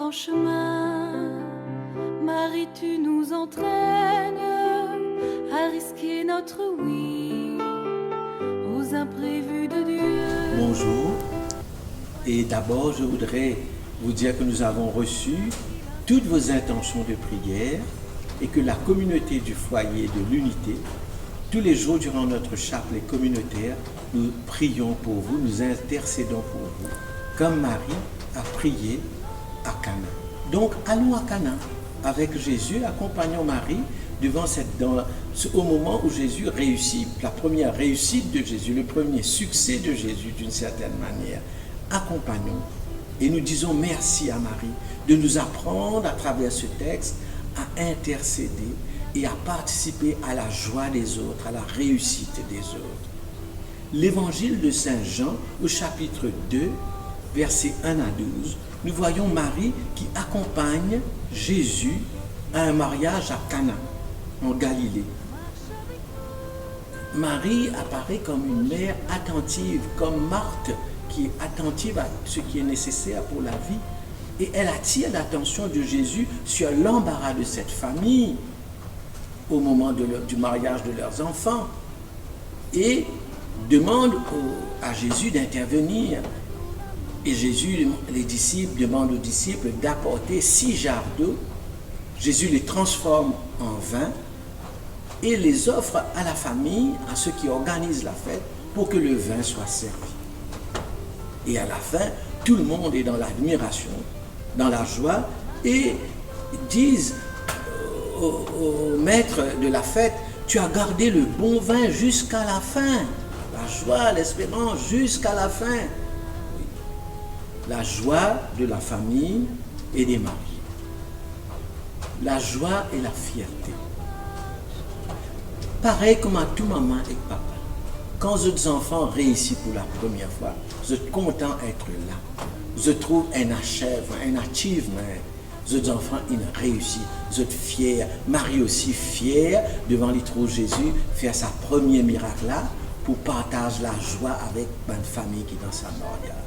en chemin. Marie, tu nous entraînes à risquer notre oui aux imprévus de Dieu. Bonjour, et d'abord je voudrais vous dire que nous avons reçu toutes vos intentions de prière et que la communauté du foyer de l'unité, tous les jours durant notre chapelet communautaire, nous prions pour vous, nous intercédons pour vous, comme Marie a prié à Cana. Donc allons à Cana avec Jésus, accompagnons Marie au moment où Jésus réussit, la première réussite de Jésus, le premier succès de Jésus d'une certaine manière. Accompagnons et nous disons merci à Marie de nous apprendre à travers ce texte à intercéder et à participer à la joie des autres, à la réussite des autres. L'évangile de Saint Jean au chapitre 2, versets 1 à 12, nous voyons Marie qui accompagne Jésus à un mariage à Cana, en Galilée. Marie apparaît comme une mère attentive, comme Marthe qui est attentive à ce qui est nécessaire pour la vie. Et elle attire l'attention de Jésus sur l'embarras de cette famille au moment du mariage de leurs enfants et demande à Jésus d'intervenir. Et Jésus, les disciples demandent aux disciples d'apporter 6 jarres d'eau. Jésus les transforme en vin et les offre à la famille, à ceux qui organisent la fête, pour que le vin soit servi. Et à la fin, tout le monde est dans l'admiration, dans la joie, et disent au maître de la fête, tu as gardé le bon vin jusqu'à la fin. La joie, l'espérance jusqu'à la fin. La joie de la famille et des maris. La joie et la fierté. Pareil comme à tout maman et papa. Quand vos enfants réussissent pour la première fois, vous êtes content d'être là. Vous trouvez un achievement. Vos enfants, ils réussissent. Vous êtes fiers. Marie aussi fière devant les trous Jésus, faire sa première miracle là pour partager la joie avec une famille qui est dans sa mariage.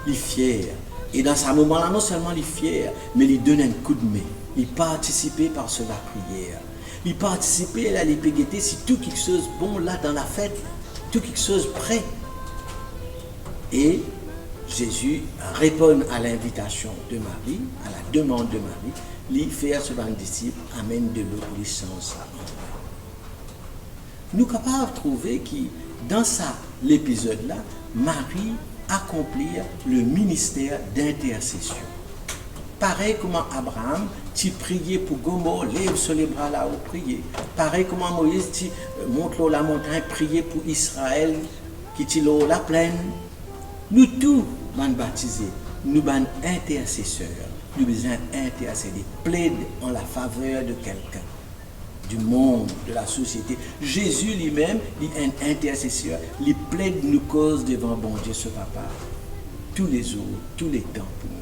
Il est fier. Et dans ce moment-là, non seulement il est fier, mais il donne un coup de main. Il participe par cela prière. Il participe à l'épégété si tout quelque chose bon là dans la fête, tout quelque chose prêt. Et Jésus répond à l'invitation de Marie, à la demande de Marie, lui faire ce ban disciple, amène de l'eau pour les sens. Nous sommes capables de trouver que dans l'épisode-là, Marie accomplir le ministère d'intercession. Pareil comme Abraham, tu priais pour Gomorrhe, lève sur les bras là où prier. Pareil comme Moïse, tu montes la montagne, prier pour Israël, qui est la plaine. Nous tous, nous baptisés, nous sommes intercesseurs. Nous besoin intercéder, plaider en la faveur de quelqu'un, du monde, de la société. Jésus lui-même, il est un intercesseur. Il plaide nos causes devant bon Dieu, ce papa, tous les jours, tous les temps pour nous.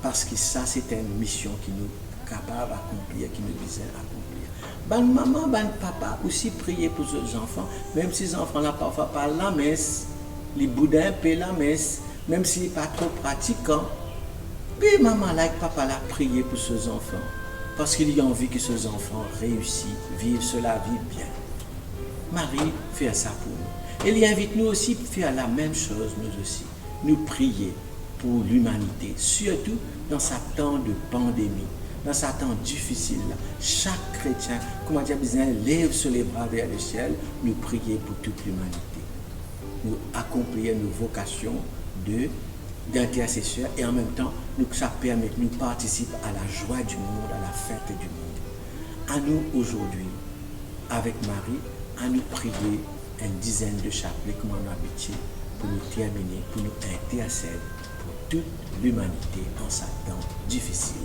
Parce que ça, c'est une mission qui nous est capable d'accomplir, qui nous vise à accomplir. Ben maman, ben papa aussi prier pour ces enfants, même si les enfants là parfois pas la messe, les boudins paient la messe, même s'il n'est pas trop pratiquant. Puis maman là, papa là, prier pour ces enfants. Parce qu'il y a envie que ces enfants réussissent, vivent cela, vivent bien. Marie fait ça pour nous. Elle invite nous aussi à faire la même chose, nous aussi. Nous prier pour l'humanité, surtout dans ce temps de pandémie, dans ce temps difficile. Chaque chrétien, comment dire, lève sur les bras vers le ciel, nous prier pour toute l'humanité. Nous accomplir nos vocations d'intercesseurs et en même temps, ça permet de nous participer à la joie du monde, à la fête du monde. À nous aujourd'hui, avec Marie, à nous prier une dizaine de chapelets comme on a habitué pour nous terminer, pour nous intercéder pour toute l'humanité en ce temps difficile.